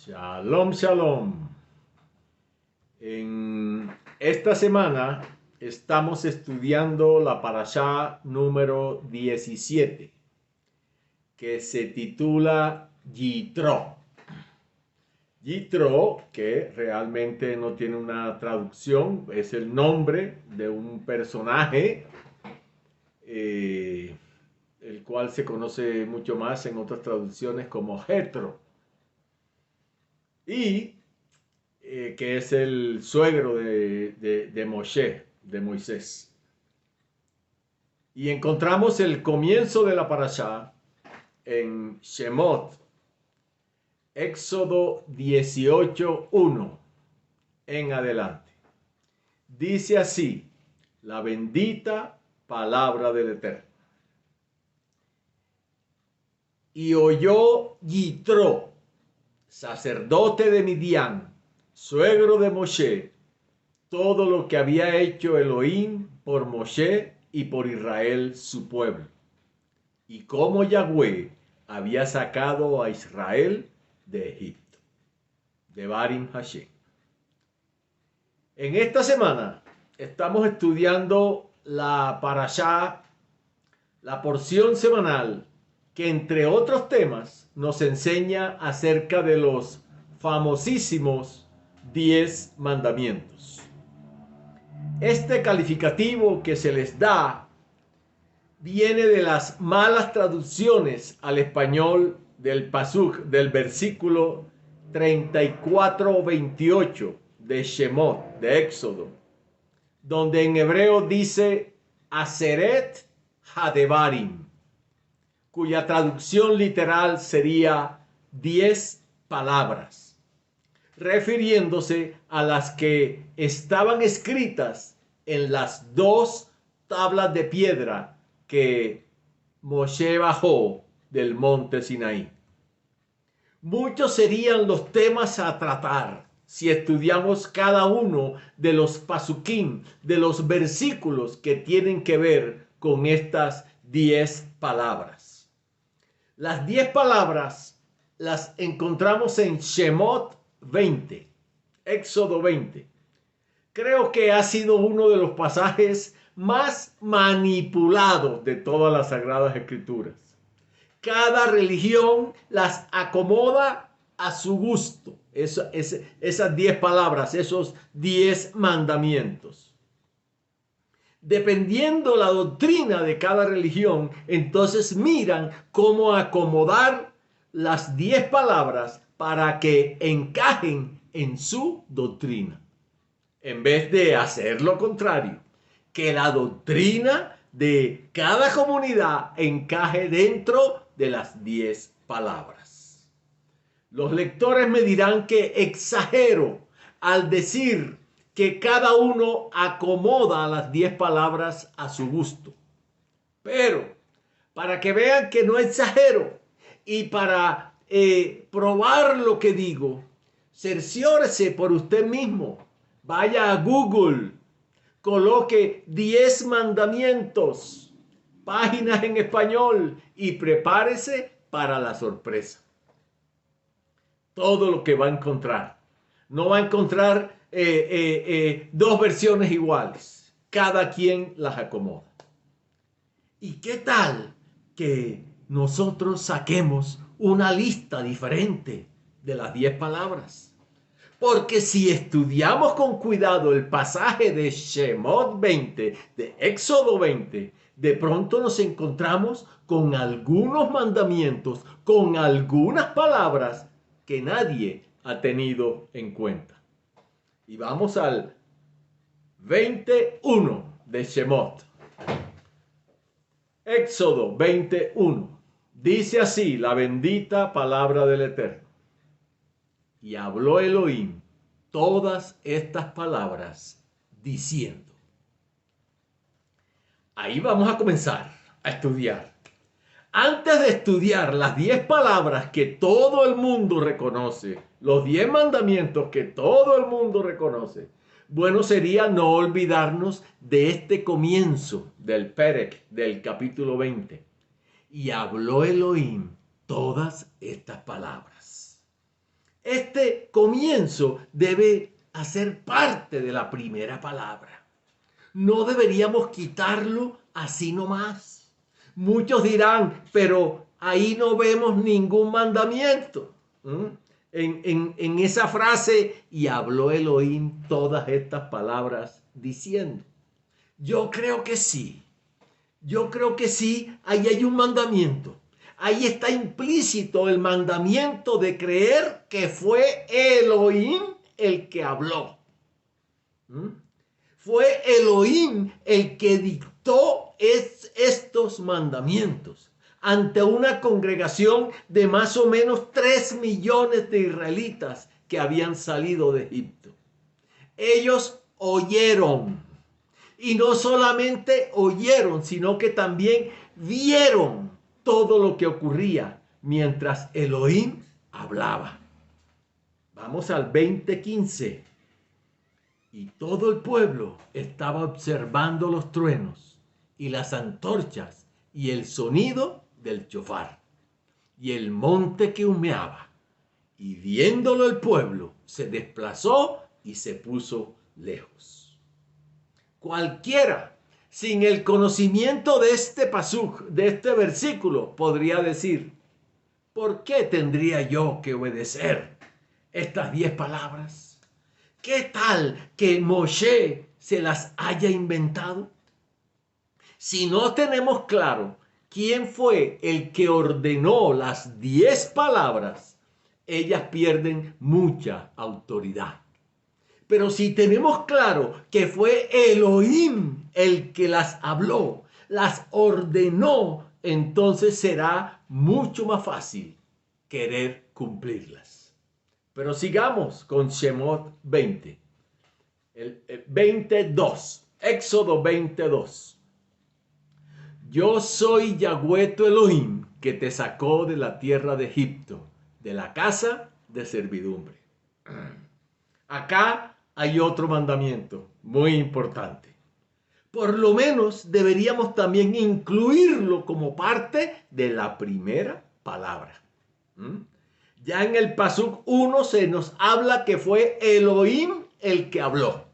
Shalom, shalom. En esta semana estamos estudiando la parashá número 17, que se titula Yitro. Yitro, que realmente no tiene una traducción, es el nombre de un personaje, el cual se conoce mucho más en otras traducciones como Jetro. Y que es el suegro de Moshe, de Moisés. Y encontramos el comienzo de la parashá en Shemot, Éxodo 18:1 en adelante. Dice así, la bendita palabra del Eterno. Y oyó Yitro, sacerdote de Midian, suegro de Moshe, todo lo que había hecho Elohim por Moshe y por Israel su pueblo, y cómo Yahweh había sacado a Israel de Egipto. Devarim Hashem. En esta semana estamos estudiando la parashá, la porción semanal que entre otros temas nos enseña acerca de los famosísimos 10 mandamientos. Este calificativo que se les da viene de las malas traducciones al español del pasuk, del versículo 34-28 de Shemot, de Éxodo, donde en hebreo dice Aseret Hadevarim, cuya traducción literal sería 10 palabras, refiriéndose a las que estaban escritas en las 2 tablas de piedra que Moshe bajó del monte Sinaí. Muchos serían los temas a tratar si estudiamos cada uno de los pasukim, de los versículos que tienen que ver con estas 10 palabras. Las 10 palabras las encontramos en Shemot 20, Éxodo 20. Creo que ha sido uno de los pasajes más manipulados de todas las Sagradas Escrituras. Cada religión las acomoda a su gusto. Esas 10 palabras, esos 10 mandamientos. Dependiendo la doctrina de cada religión, entonces miran cómo acomodar las 10 palabras para que encajen en su doctrina, en vez de hacer lo contrario, que la doctrina de cada comunidad encaje dentro de las 10 palabras. Los lectores me dirán que exagero al decir que cada uno acomoda las 10 palabras a su gusto. Pero para que vean que no exagero y para probar lo que digo, cerciórese por usted mismo. Vaya a Google, coloque 10 mandamientos, páginas en español y prepárese para la sorpresa. Todo lo que va a encontrar. No va a encontrar 2 versiones iguales. Cada quien las acomoda. ¿Y qué tal que nosotros saquemos una lista diferente de las 10 palabras? Porque si estudiamos con cuidado el pasaje de Shemot 20, de Éxodo 20, de pronto nos encontramos con algunos mandamientos, con algunas palabras que nadie ha tenido en cuenta. Y vamos al 21 de Shemot. Éxodo 21. Dice así la bendita palabra del Eterno. Y habló Elohim todas estas palabras diciendo. Ahí vamos a comenzar a estudiar. Antes de estudiar las 10 palabras que todo el mundo reconoce, los 10 mandamientos que todo el mundo reconoce, bueno sería no olvidarnos de este comienzo del Perek, del capítulo 20. Y habló Elohim todas estas palabras. Este comienzo debe hacer parte de la primera palabra. No deberíamos quitarlo así nomás. Muchos dirán, pero ahí no vemos ningún mandamiento. En esa frase, y habló Elohim todas estas palabras diciendo. Yo creo que sí. Yo creo que sí, ahí hay un mandamiento. Ahí está implícito el mandamiento de creer que fue Elohim el que habló. Fue Elohim el que dictó estos mandamientos ante una congregación de más o menos 3 millones de israelitas que habían salido de Egipto. Ellos oyeron. Y no solamente oyeron, sino que también vieron todo lo que ocurría mientras Elohim hablaba. Vamos al 20:15. Y todo el pueblo estaba observando los truenos y las antorchas y el sonido del chofar y el monte que humeaba. Y viéndolo el pueblo, se desplazó y se puso lejos. Cualquiera, sin el conocimiento de este pasuk, de este versículo, podría decir, ¿por qué tendría yo que obedecer estas 10 palabras? ¿Qué tal que Moshe se las haya inventado? Si no tenemos claro quién fue el que ordenó las 10 palabras, ellas pierden mucha autoridad. Pero si tenemos claro que fue Elohim el que las habló, las ordenó, entonces será mucho más fácil querer cumplirlas. Pero sigamos con Shemot 20. El 22. Éxodo 22. Yo soy Yahweh tu Elohim, que te sacó de la tierra de Egipto, de la casa de servidumbre. Acá hay otro mandamiento muy importante. Por lo menos deberíamos también incluirlo como parte de la primera palabra. Ya en el Pasuk 1 se nos habla que fue Elohim el que habló.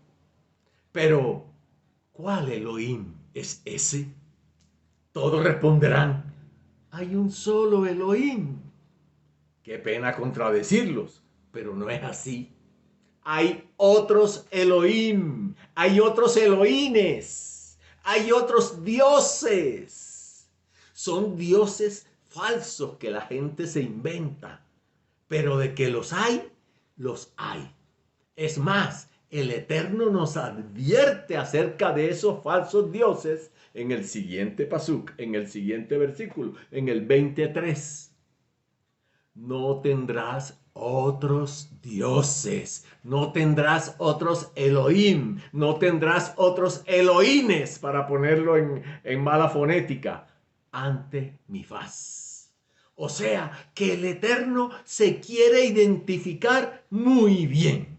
Pero, ¿cuál Elohim es ese? Todos responderán, hay un solo Elohim. Qué pena contradecirlos, pero no es así. Hay otros Elohim, hay otros Elohines, hay otros dioses. Son dioses falsos que la gente se inventa, pero de que los hay, los hay. Es más, el Eterno nos advierte acerca de esos falsos dioses en el siguiente pasuk, en el siguiente versículo, en el 23. No tendrás otros dioses, no tendrás otros Elohim, no tendrás otros Elohines, para ponerlo en mala fonética, ante mi faz. O sea, que el Eterno se quiere identificar muy bien,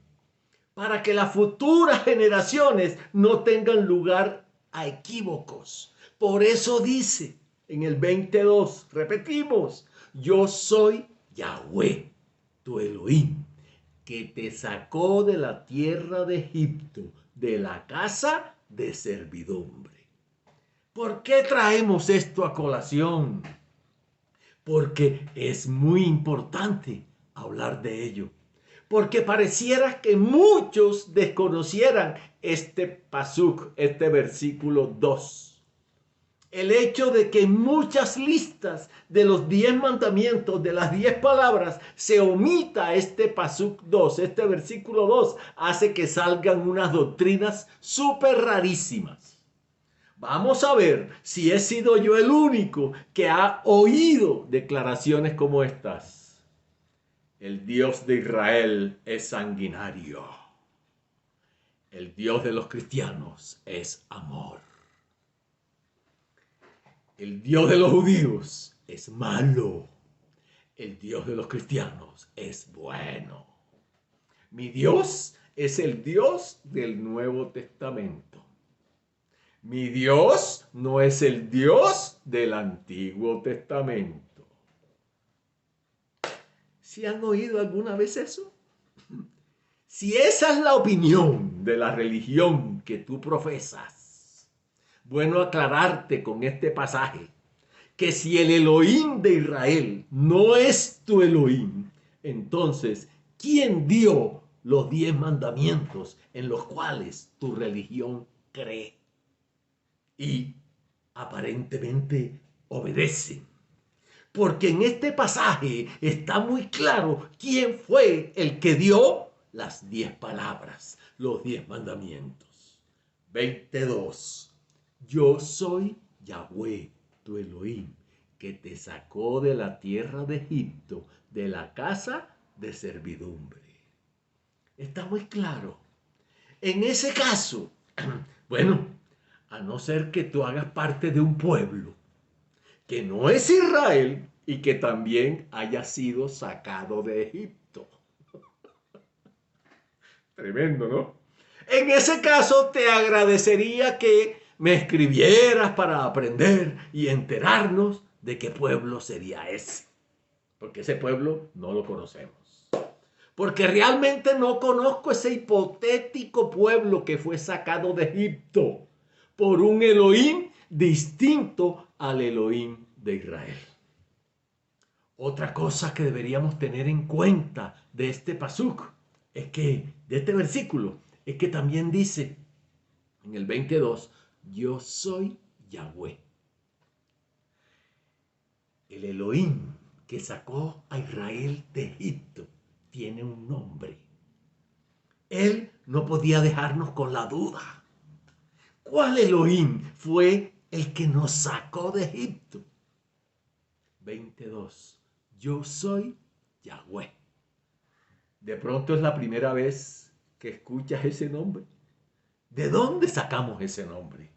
para que las futuras generaciones no tengan lugar a equívocos. Por eso dice en el 22, repetimos, yo soy Yahweh, tu Elohim, que te sacó de la tierra de Egipto, de la casa de servidumbre. ¿Por qué traemos esto a colación? Porque es muy importante hablar de ello. Porque pareciera que muchos desconocieran este pasuk, este versículo 2. El hecho de que en muchas listas de los 10 mandamientos, de las 10 palabras, se omita este pasuk 2, este versículo 2, hace que salgan unas doctrinas súper rarísimas. Vamos a ver si he sido yo el único que ha oído declaraciones como estas. El Dios de Israel es sanguinario. El Dios de los cristianos es amor. El Dios de los judíos es malo. El Dios de los cristianos es bueno. Mi Dios es el Dios del Nuevo Testamento. Mi Dios no es el Dios del Antiguo Testamento. ¿Sí han oído alguna vez eso? Si esa es la opinión de la religión que tú profesas, bueno aclararte con este pasaje que si el Elohim de Israel no es tu Elohim, entonces, ¿quién dio los 10 mandamientos en los cuales tu religión cree y aparentemente obedece? Porque en este pasaje está muy claro quién fue el que dio las 10 palabras, los 10 mandamientos. 22. Yo soy Yahweh, tu Elohim, que te sacó de la tierra de Egipto, de la casa de servidumbre. Está muy claro. En ese caso, bueno, a no ser que tú hagas parte de un pueblo que no es Israel y que también haya sido sacado de Egipto. Tremendo, ¿no? En ese caso te agradecería que me escribieras para aprender y enterarnos de qué pueblo sería ese. Porque ese pueblo no lo conocemos. Porque realmente no conozco ese hipotético pueblo que fue sacado de Egipto por un Elohim distinto al Elohim de Israel. Otra cosa que deberíamos tener en cuenta de este pasuk es que, de este versículo, es que también dice en el 22, yo soy Yahweh. El Elohim que sacó a Israel de Egipto tiene un nombre. Él no podía dejarnos con la duda. ¿Cuál Elohim fue el que nos sacó de Egipto? 22. Yo soy Yahweh. De pronto es la primera vez que escuchas ese nombre. ¿De dónde sacamos ese nombre?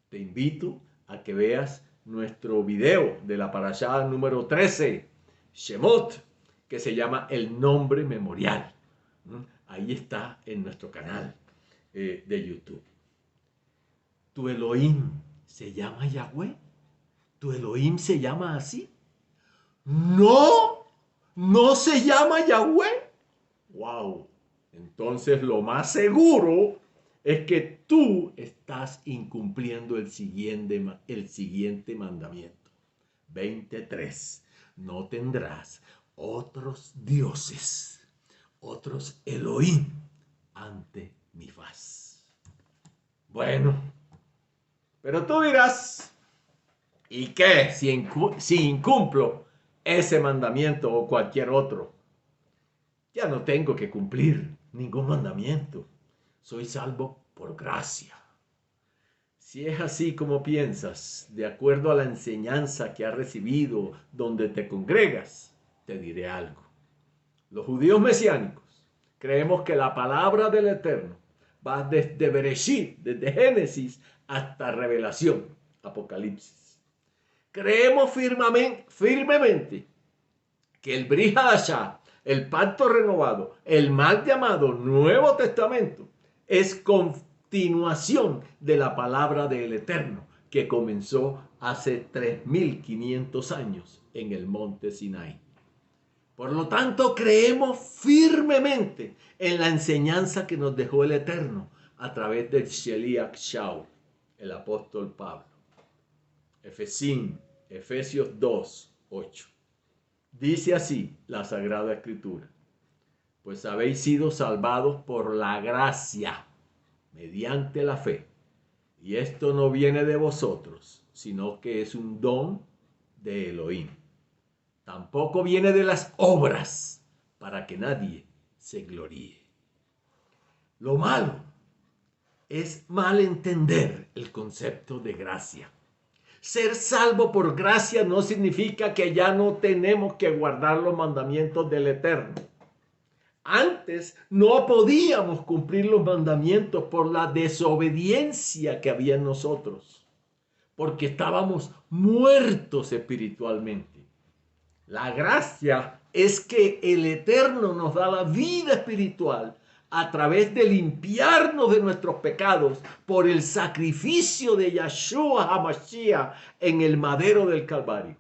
Te invito a que veas nuestro video de la parashá número 13, Shemot, que se llama El Nombre Memorial. Ahí está en nuestro canal de YouTube. ¿Tu Elohim se llama Yahweh? ¿Tu Elohim se llama así? No, no se llama Yahweh. Wow. Entonces lo más seguro es que tú estás incumpliendo el siguiente mandamiento. 23. No tendrás otros dioses, otros Elohim ante mi faz. Bueno, pero tú dirás, ¿y qué si incumplo ese mandamiento o cualquier otro? Ya no tengo que cumplir ningún mandamiento. Soy salvo por gracia. Si es así como piensas, de acuerdo a la enseñanza que has recibido donde te congregas, te diré algo. Los judíos mesiánicos creemos que la palabra del Eterno va desde Bereshit, desde Génesis hasta Revelación, Apocalipsis. Creemos firmemente que el Brit Hadashah, el pacto renovado, el mal llamado Nuevo Testamento, es continuación de la palabra del Eterno que comenzó hace 3500 años en el monte Sinai. Por lo tanto, creemos firmemente en la enseñanza que nos dejó el Eterno a través del Sheliach Shaul, el apóstol Pablo. Efesios 2, 8. Dice así la Sagrada Escritura: pues habéis sido salvados por la gracia, mediante la fe. Y esto no viene de vosotros, sino que es un don de Elohim. Tampoco viene de las obras, para que nadie se gloríe. Lo malo es malentender el concepto de gracia. Ser salvo por gracia no significa que ya no tenemos que guardar los mandamientos del Eterno. Antes no podíamos cumplir los mandamientos por la desobediencia que había en nosotros, porque estábamos muertos espiritualmente. La gracia es que el Eterno nos da la vida espiritual a través de limpiarnos de nuestros pecados por el sacrificio de Yahshua HaMashiach en el madero del Calvario.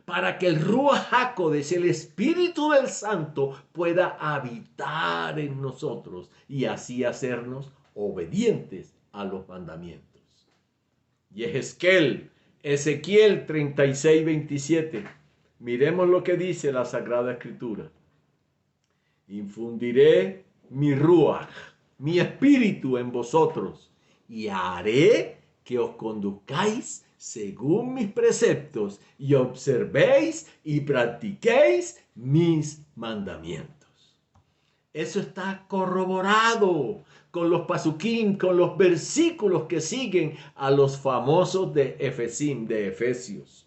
para que el Ruach HaKodesh, el Espíritu del Santo, pueda habitar en nosotros y así hacernos obedientes a los mandamientos. Y Ezequiel 36, 27. Miremos lo que dice la Sagrada Escritura. Infundiré mi Ruach, mi espíritu en vosotros, y haré que os conduzcáis según mis preceptos y observéis y practiquéis mis mandamientos. Eso está corroborado con los pasuquín, con los versículos que siguen a los famosos de Efesios.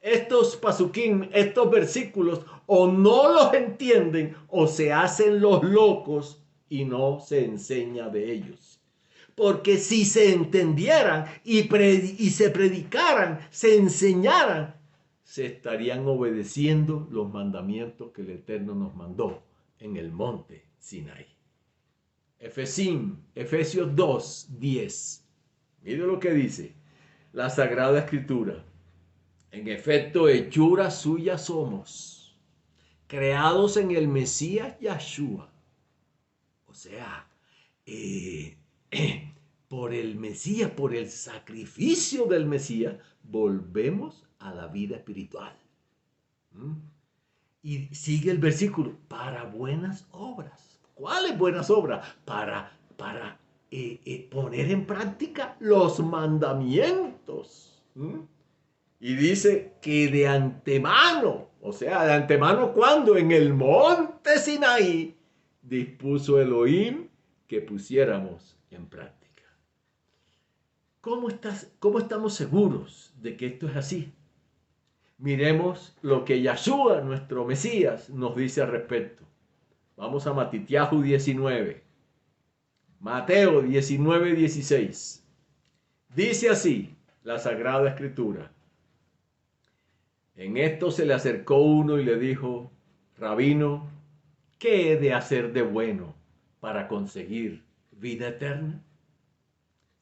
Estos pasuquín, estos versículos, o no los entienden o se hacen los locos y no se enseña de ellos. Porque si se entendieran y se predicaran, se enseñaran, se estarían obedeciendo los mandamientos que el Eterno nos mandó en el monte Sinaí. Efesios 2, 10. Mire lo que dice la Sagrada Escritura. En efecto, hechura suya somos, creados en el Mesías Yahshua. O sea, por el Mesías, por el sacrificio del Mesías, volvemos a la vida espiritual. Y sigue el versículo, para buenas obras. ¿Cuáles buenas obras? Para poner en práctica los mandamientos. Y dice que de antemano, o sea, de antemano cuando en el monte Sinaí dispuso Elohim que pusiéramos en práctica. ¿Cómo estamos seguros de que esto es así? Miremos lo que Yahshua, nuestro Mesías, nos dice al respecto. Vamos a Matitiahu 19. Mateo 19, 16. Dice así la Sagrada Escritura. En esto se le acercó uno y le dijo, Rabino, ¿qué he de hacer de bueno para conseguir vida eterna?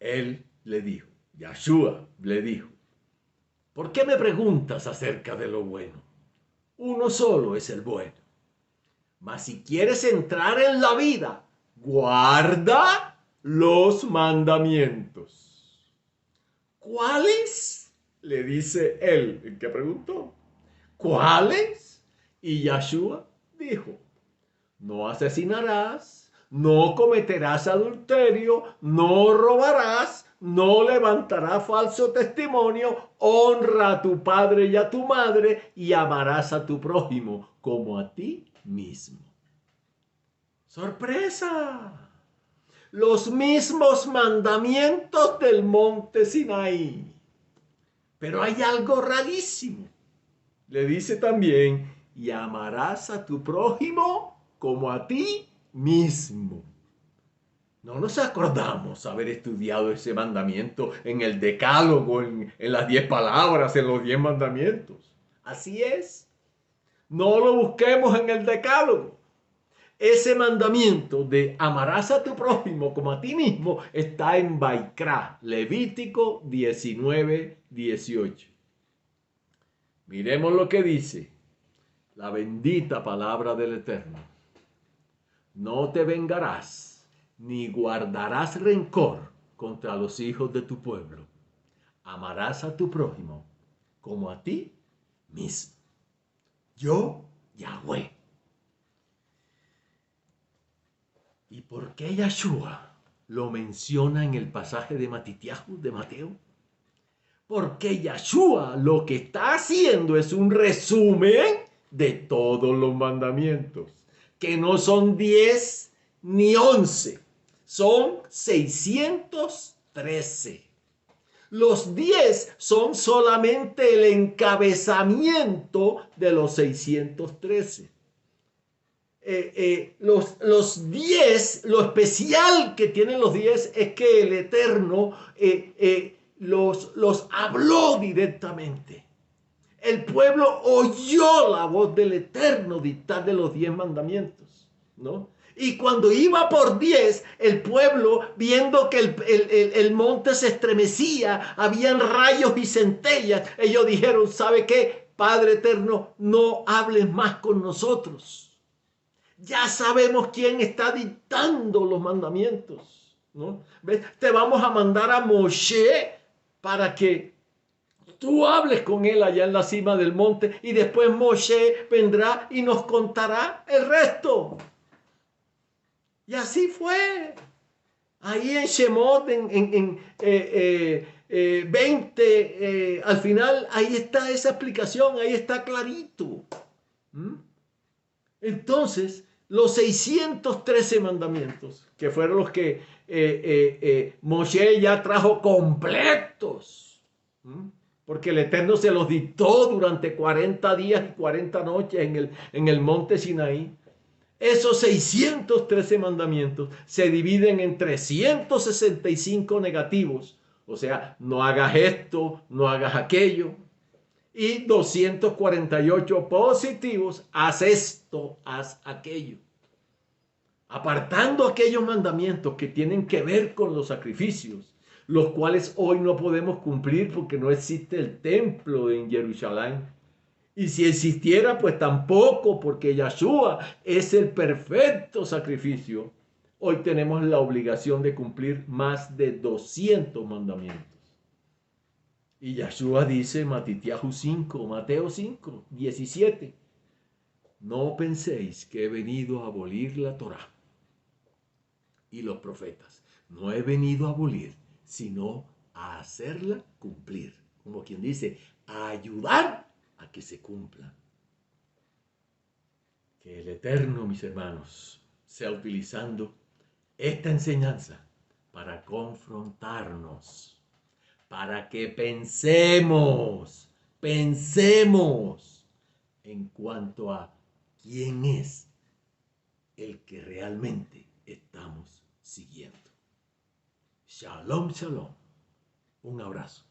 Él le dijo, Yahshua le dijo, ¿por qué me preguntas acerca de lo bueno? Uno solo es el bueno. Mas si quieres entrar en la vida, guarda los mandamientos. ¿Cuáles? Le dice él, el que preguntó. ¿Cuáles? Y Yahshua dijo, no asesinarás, no cometerás adulterio, no robarás, no levantarás falso testimonio, honra a tu padre y a tu madre y amarás a tu prójimo como a ti mismo. ¡Sorpresa! Los mismos mandamientos del monte Sinaí. Pero hay algo rarísimo. Le dice también, y amarás a tu prójimo como a ti mismo. No nos acordamos haber estudiado ese mandamiento en el Decálogo, en las 10 palabras, en los 10 mandamientos. Así es. No lo busquemos en el Decálogo. Ese mandamiento de amarás a tu prójimo como a ti mismo está en Baikra, Levítico 19, 18. Miremos lo que dice la bendita palabra del Eterno. No te vengarás ni guardarás rencor contra los hijos de tu pueblo. Amarás a tu prójimo como a ti mismo. Yo, Yahweh. ¿Y por qué Yahshua lo menciona en el pasaje de Matitiahu, de Mateo? Porque Yahshua lo que está haciendo es un resumen de todos los mandamientos, que no son 10 ni 11, son 613. Los 10 son solamente el encabezamiento de los 613. Los 10, lo especial que tienen los 10 es que el Eterno los habló directamente. El pueblo oyó la voz del Eterno dictar de los 10 mandamientos, ¿no? Y cuando iba por 10, el pueblo, viendo que el monte se estremecía, habían rayos y centellas, ellos dijeron, ¿sabe qué? Padre eterno, no hables más con nosotros. Ya sabemos quién está dictando los mandamientos, ¿no? ¿Ves? Te vamos a mandar a Moshe para que tú hables con él allá en la cima del monte y después Moshe vendrá y nos contará el resto. Y así fue. Ahí en Shemot, en 20, al final, ahí está esa explicación, ahí está clarito. ¿Mm? Entonces, los 613 mandamientos, que fueron los que Moshe ya trajo completos, ¿Mm? Porque el Eterno se los dictó durante 40 días y 40 noches en el monte Sinaí. Esos 613 mandamientos se dividen en 365 negativos. O sea, no hagas esto, no hagas aquello. Y 248 positivos, haz esto, haz aquello. Apartando aquellos mandamientos que tienen que ver con los sacrificios, los cuales hoy no podemos cumplir porque no existe el templo en Jerusalén. Y si existiera, pues tampoco, porque Yahshua es el perfecto sacrificio. Hoy tenemos la obligación de cumplir más de 200 mandamientos. Y Yahshua dice, Matitiahu 5, Mateo 5, 17, no penséis que he venido a abolir la Torá y los profetas. No he venido a abolir, sino a hacerla cumplir. Como quien dice, a ayudar a que se cumpla. Que el Eterno, mis hermanos, sea utilizando esta enseñanza para confrontarnos, para que pensemos en cuanto a quién es el que realmente estamos siguiendo. Shalom, shalom. Un abrazo.